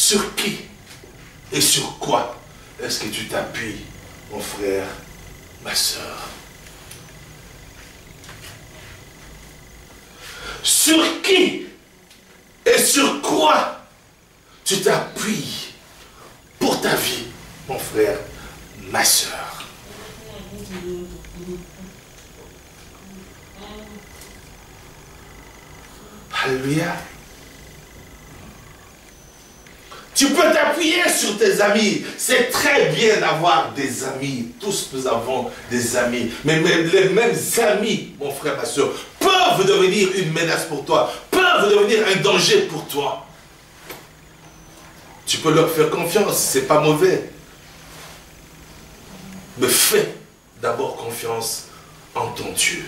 sur qui et sur quoi est-ce que tu t'appuies, mon frère, ma soeur? Sur qui et sur quoi tu t'appuies pour ta vie, mon frère, ma soeur? Alléluia. Tu peux t'appuyer sur tes amis. C'est très bien d'avoir des amis. Tous nous avons des amis. Mais même les mêmes amis, mon frère, ma soeur, peuvent devenir une menace pour toi. Peuvent devenir un danger pour toi. Tu peux leur faire confiance, c'est pas mauvais. Mais fais d'abord confiance en ton Dieu.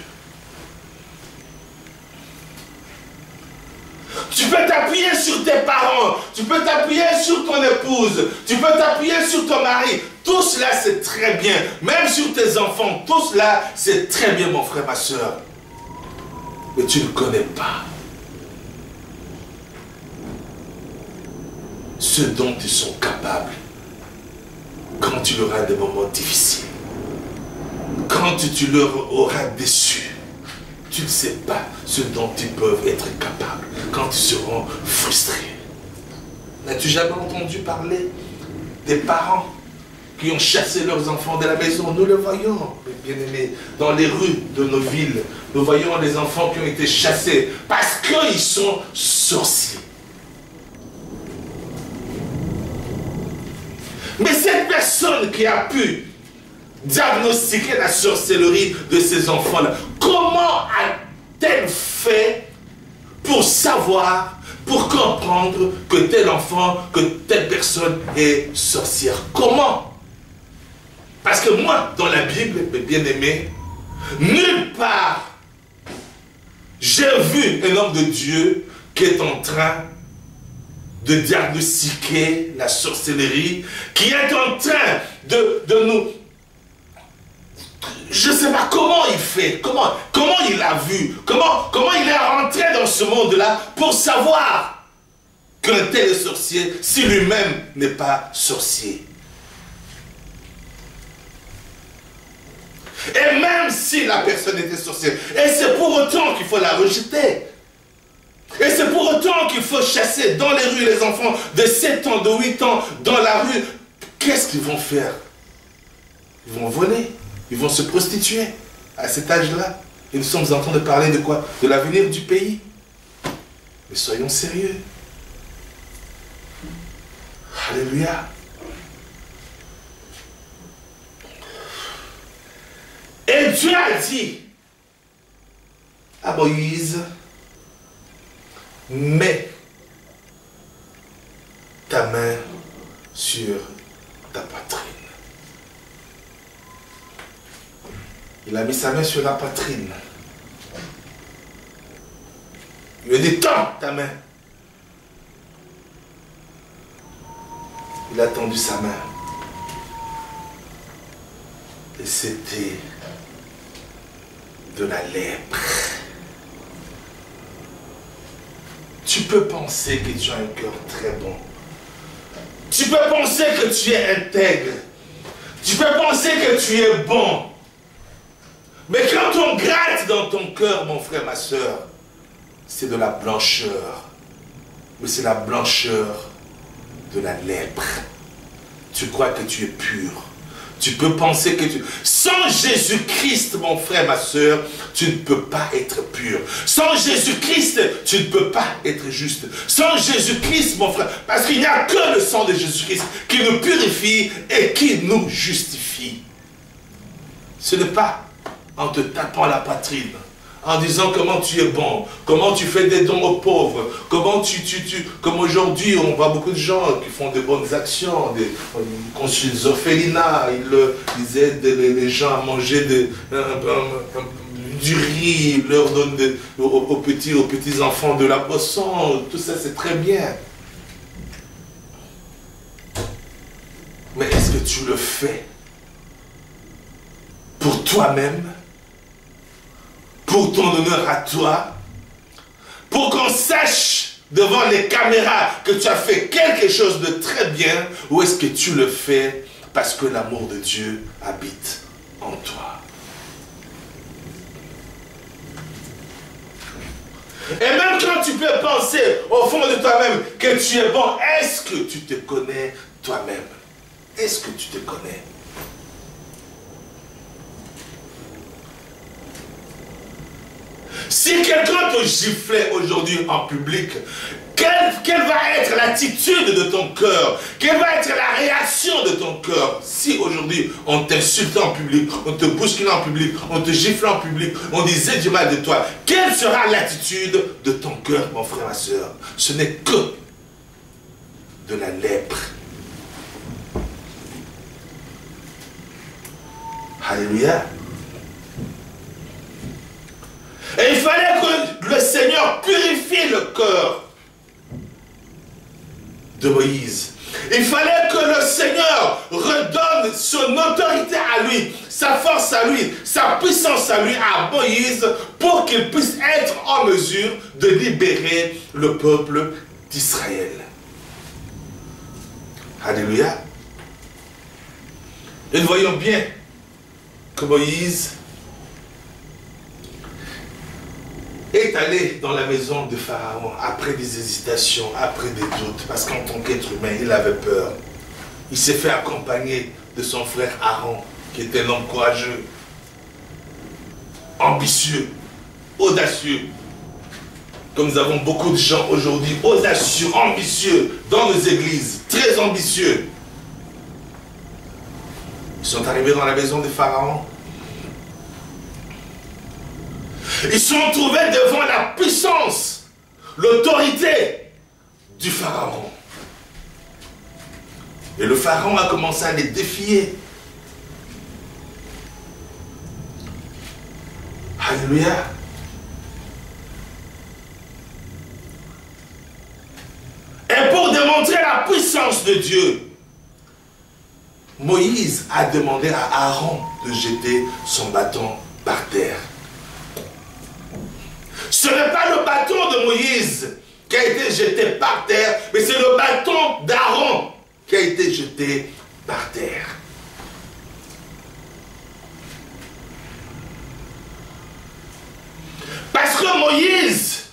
Tu peux t'appuyer sur tes parents, tu peux t'appuyer sur ton épouse, tu peux t'appuyer sur ton mari. Tout cela, c'est très bien. Même sur tes enfants, tout cela, c'est très bien, mon frère, ma soeur. Mais tu ne connais pas ce dont ils sont capables quand tu auras des moments difficiles. Quand tu leur auras déçu. Tu ne sais pas ce dont ils peuvent être capables quand ils seront frustrés. N'as-tu jamais entendu parler des parents qui ont chassé leurs enfants de la maison? Nous le voyons, mes bien-aimés, dans les rues de nos villes. Nous voyons les enfants qui ont été chassés parce qu'ils sont sorciers. Mais cette personne qui a pu diagnostiquer la sorcellerie de ces enfants-là, comment a-t-elle fait pour savoir, pour comprendre que tel enfant, que telle personne est sorcière? Comment? Parce que moi, dans la Bible, mes bien-aimés, nulle part j'ai vu un homme de Dieu qui est en train de diagnostiquer la sorcellerie, qui est en train de nous... Je ne sais pas comment il fait, comment il a vu, comment il est rentré dans ce monde-là pour savoir qu'un tel est sorcier si lui-même n'est pas sorcier. Et même si la personne était sorcière, et c'est pour autant qu'il faut la rejeter. Et c'est pour autant qu'il faut chasser dans les rues les enfants de 7 ans, de 8 ans, dans la rue. Qu'est-ce qu'ils vont faire? Ils vont voler. Ils vont se prostituer à cet âge-là. Et nous sommes en train de parler de quoi? De l'avenir du pays. Mais soyons sérieux. Alléluia. Et Dieu a dit à Moïse, mets ta main sur ta poitrine. Il a mis sa main sur la poitrine. Il lui a dit, tends ta main. Il a tendu sa main. Et c'était de la lèpre. Tu peux penser que tu as un cœur très bon. Tu peux penser que tu es intègre. Tu peux penser que tu es bon. Mais quand on gratte dans ton cœur, mon frère, ma soeur, c'est de la blancheur. Mais c'est la blancheur de la lèpre. Tu crois que tu es pur. Tu peux penser que tu... Sans Jésus-Christ, mon frère, ma soeur, tu ne peux pas être pur. Sans Jésus-Christ, tu ne peux pas être juste. Sans Jésus-Christ, mon frère, parce qu'il n'y a que le sang de Jésus-Christ qui nous purifie et qui nous justifie. Ce n'est pas en te tapant la poitrine, en disant comment tu es bon, comment tu fais des dons aux pauvres, comment comme aujourd'hui, on voit beaucoup de gens qui font de bonnes actions, ils construisent des orphelinats, ils aident les gens à manger du riz, ils leur donnent aux petits enfants de la boisson, tout ça c'est très bien. Mais est-ce que tu le fais pour toi-même? Pour ton honneur à toi, pour qu'on sache devant les caméras que tu as fait quelque chose de très bien, ou est-ce que tu le fais parce que l'amour de Dieu habite en toi? Et même quand tu peux penser au fond de toi-même que tu es bon, est-ce que tu te connais toi-même? Est-ce que tu te connais? Si quelqu'un te giflait aujourd'hui en public, quelle va être l'attitude de ton cœur? Quelle va être la réaction de ton cœur? Si aujourd'hui on t'insultait en public, on te bousculait en public, on te giflait en public, on disait du mal de toi, quelle sera l'attitude de ton cœur, mon frère, ma soeur? Ce n'est que de la lèpre. Alléluia. Et il fallait que le Seigneur purifie le cœur de Moïse. Il fallait que le Seigneur redonne son autorité à lui, sa force à lui, sa puissance à lui, à Moïse, pour qu'il puisse être en mesure de libérer le peuple d'Israël. Alléluia. Et nous voyons bien que Moïse est allé dans la maison de Pharaon après des hésitations, après des doutes, parce qu'en tant qu'être humain, il avait peur. Il s'est fait accompagner de son frère Aaron, qui était un homme courageux, ambitieux, audacieux. Comme nous avons beaucoup de gens aujourd'hui, audacieux, ambitieux, dans nos églises, très ambitieux. Ils sont arrivés dans la maison de Pharaon. Ils sont trouvés devant la puissance, l'autorité du Pharaon. Et le Pharaon a commencé à les défier. Alléluia. Et pour démontrer la puissance de Dieu, Moïse a demandé à Aaron de jeter son bâton par terre. Ce n'est pas le bâton de Moïse qui a été jeté par terre, mais c'est le bâton d'Aaron qui a été jeté par terre. Parce que Moïse,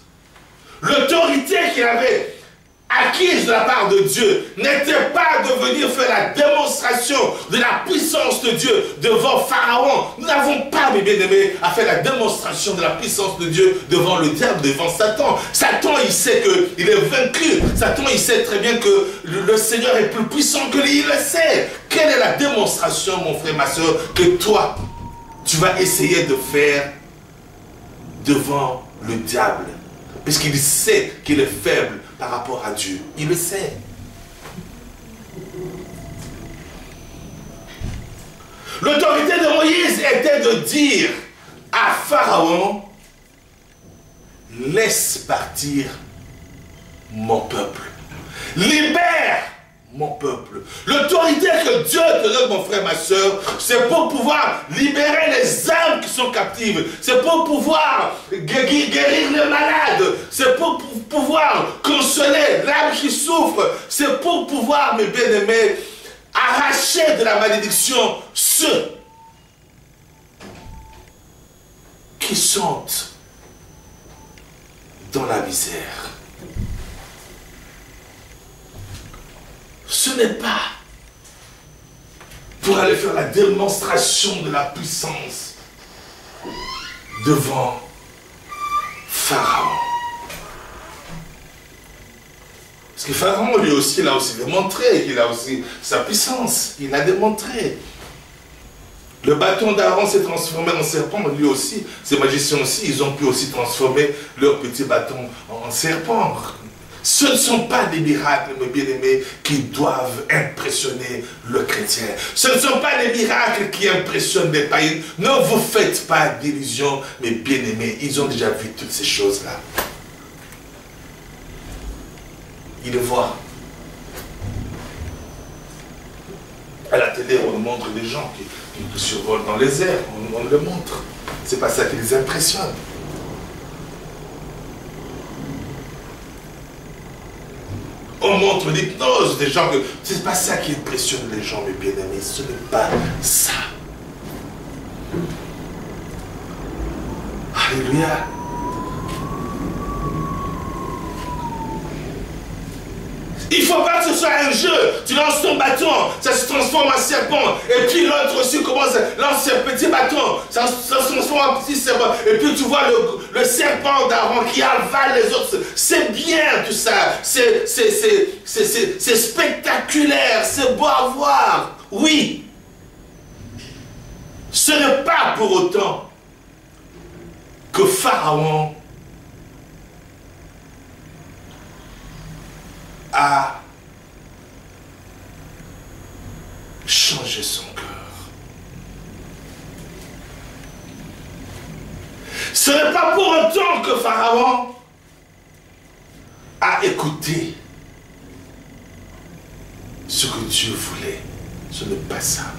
l'autorité qu'il avait acquise de la part de Dieu, n'était pas de venir faire la démonstration de la puissance de Dieu devant Pharaon. Nous n'avons pas, mes bien-aimés, à faire la démonstration de la puissance de Dieu devant le diable, devant Satan. Satan, il sait qu'il est vaincu. Satan, il sait très bien que le Seigneur est plus puissant que lui, il le sait. Quelle est la démonstration, mon frère, ma soeur, que toi, tu vas essayer de faire devant le diable? Puisqu'il sait qu'il est faible par rapport à Dieu. Il le sait. L'autorité de Moïse était de dire à Pharaon, laisse partir mon peuple. Libère mon peuple. L'autorité que Dieu te donne, mon frère, ma soeur, c'est pour pouvoir libérer les âmes qui sont captives. C'est pour pouvoir guérir les malades. C'est pour pouvoir consoler l'âme qui souffre. C'est pour pouvoir, mes bien-aimés, arracher de la malédiction ceux qui sont dans la misère. Ce n'est pas pour aller faire la démonstration de la puissance devant Pharaon. Parce que Pharaon, lui aussi, il a aussi démontré qu'il a aussi sa puissance. Il a démontré. Le bâton d'Aaron s'est transformé en serpent, lui aussi. Ces magiciens aussi, ils ont pu aussi transformer leur petit bâton en serpent. Ce ne sont pas des miracles, mes bien-aimés, qui doivent impressionner le chrétien. Ce ne sont pas des miracles qui impressionnent les païens. Ne vous faites pas d'illusions, mes bien-aimés. Ils ont déjà vu toutes ces choses-là. Ils le voient. À la télé, on nous montre des gens qui survolent dans les airs. On le montre. C'est pas ça qui les impressionne. On montre l'hypnose des gens que c'est pas ça qui impressionne les gens, mes bien-aimés. Ce n'est pas ça. Alléluia. Il ne faut pas que ce soit un jeu. Tu lances ton bâton, ça se transforme en serpent. Et puis l'autre aussi commence à lancer un petit bâton, ça se transforme en petit serpent. Et puis tu vois le serpent d'Aaron qui avale les autres. C'est bien tout ça. C'est spectaculaire. C'est beau à voir. Oui. Ce n'est pas pour autant que Pharaon a changé son cœur. Ce n'est pas pour autant que Pharaon a écouté ce que Dieu voulait. Ce n'est pas ça.